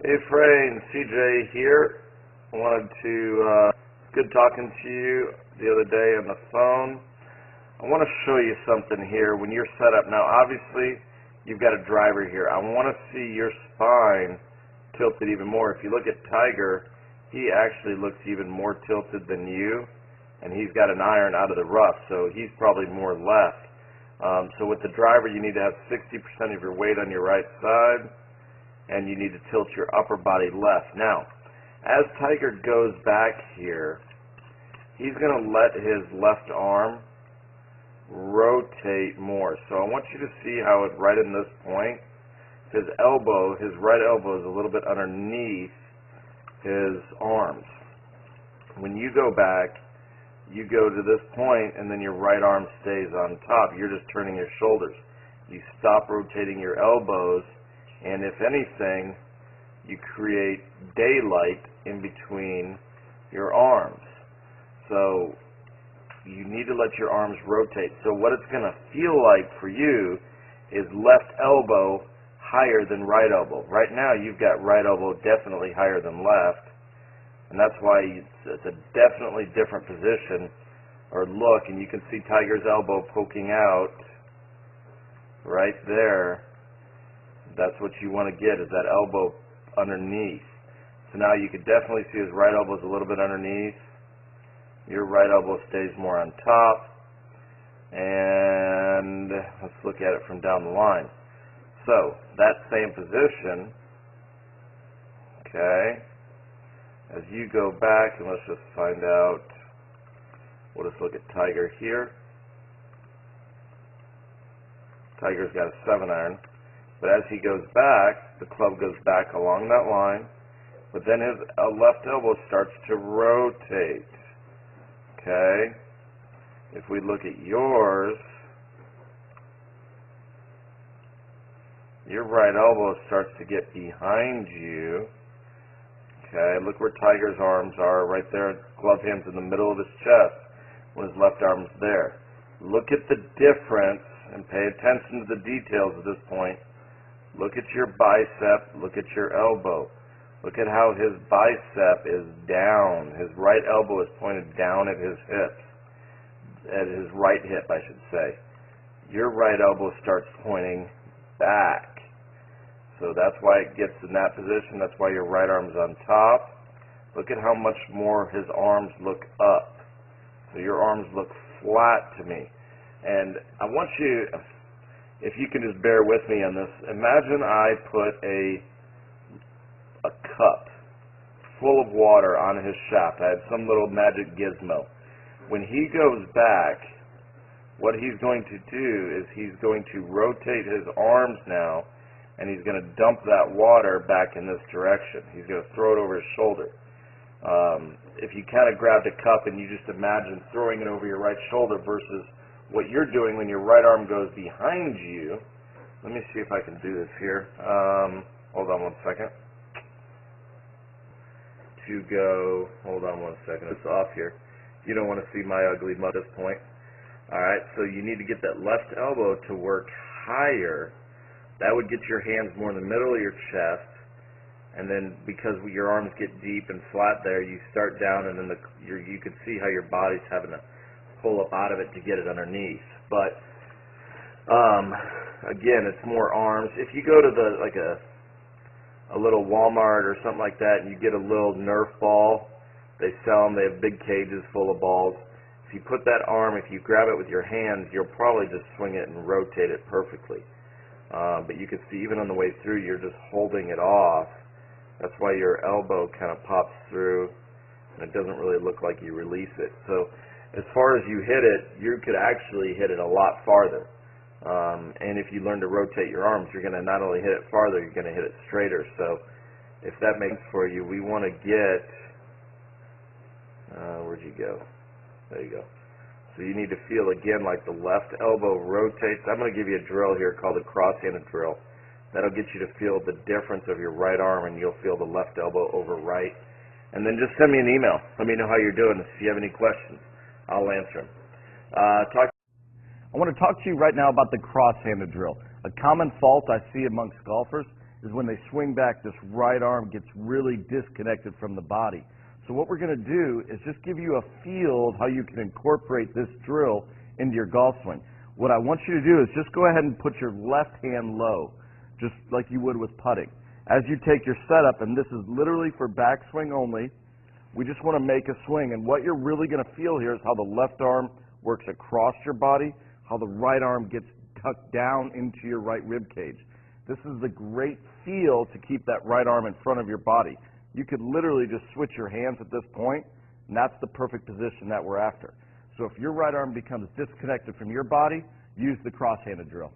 Hey Frey, CJ here. Wanted to, good talking to you the other day on the phone. I want to show you something here when you're set up. Now obviously you've got a driver here. I want to see your spine tilted even more. If you look at Tiger, he actually looks even more tilted than you, and he's got an iron out of the rough, so he's probably more left. So with the driver you need to have 60% of your weight on your right side, and you need to tilt your upper body left. Now, as Tiger goes back here, he's going to let his left arm rotate more. So I want you to see how it, right in this point, his elbow, his right elbow is a little bit underneath his arms. When you go back, you go to this point, and then your right arm stays on top. You're just turning your shoulders. You stop rotating your elbows, and if anything, you create daylight in between your arms. So you need to let your arms rotate. So what it's going to feel like for you is left elbow higher than right elbow. Right now you've got right elbow definitely higher than left, and that's why it's a definitely different position or look, and you can see Tiger's elbow poking out right there. That's what you want to get, is that elbow underneath. So now you can definitely see his right elbow is a little bit underneath. Your right elbow stays more on top. And let's look at it from down the line. So that same position, okay, as you go back, and let's just find out, we'll just look at Tiger here. Tiger's got a 7-iron. But as he goes back, the club goes back along that line, but then his left elbow starts to rotate. Okay? If we look at yours, your right elbow starts to get behind you. Okay, look where Tiger's arms are, right there, glove hand's in the middle of his chest, when his left arm's there. Look at the difference, and pay attention to the details at this point. Look at your bicep, look at your elbow. Look at how his bicep is down. His right elbow is pointed down at his hips. At his right hip, I should say. Your right elbow starts pointing back. So that's why it gets in that position. That's why your right arm's on top. Look at how much more his arms look up. So your arms look flat to me. And I want you, if you can just bear with me on this, imagine I put a cup full of water on his shaft. I had some little magic gizmo. When he goes back, what he's going to do is he's going to rotate his arms now, and he's going to dump that water back in this direction. He's going to throw it over his shoulder. If you kind of grabbed a cup and you just imagine throwing it over your right shoulder versus what you're doing when your right arm goes behind you. Let me see if I can do this here. Hold on one second. Hold on one second, it's off here. You don't want to see my ugly mug at this point. Alright, so you need to get that left elbow to work higher. That would get your hands more in the middle of your chest, and then because your arms get deep and flat there, you start down, and then you can see how your body's having to pull up out of it to get it underneath. But again, it's more arms. If you go to a little Walmart or something like that and you get a little Nerf ball, they sell them, they have big cages full of balls. If you put that arm, if you grab it with your hands, you'll probably just swing it and rotate it perfectly. But you can see even on the way through, you're just holding it off. That's why your elbow kind of pops through and it doesn't really look like you release it. So as far as you hit it, you could actually hit it a lot farther. And if you learn to rotate your arms, you're going to not only hit it farther, you're going to hit it straighter. So if that makes sense for you, we want to get, where'd you go? There you go. So you need to feel again like the left elbow rotates. I'm going to give you a drill here called a cross-handed drill. That'll get you to feel the difference of your right arm, and you'll feel the left elbow over right. And then just send me an email. Let me know how you're doing. If you have any questions, I'll answer them. I want to talk to you right now about the cross-handed drill. A common fault I see amongst golfers is when they swing back, this right arm gets really disconnected from the body. So what we're going to do is just give you a feel of how you can incorporate this drill into your golf swing. What I want you to do is just go ahead and put your left hand low, just like you would with putting. As you take your setup, and this is literally for backswing only, we just want to make a swing, and what you're really going to feel here is how the left arm works across your body, how the right arm gets tucked down into your right rib cage. This is the great feel to keep that right arm in front of your body. You could literally just switch your hands at this point, and that's the perfect position that we're after. So if your right arm becomes disconnected from your body, use the cross-handed drill.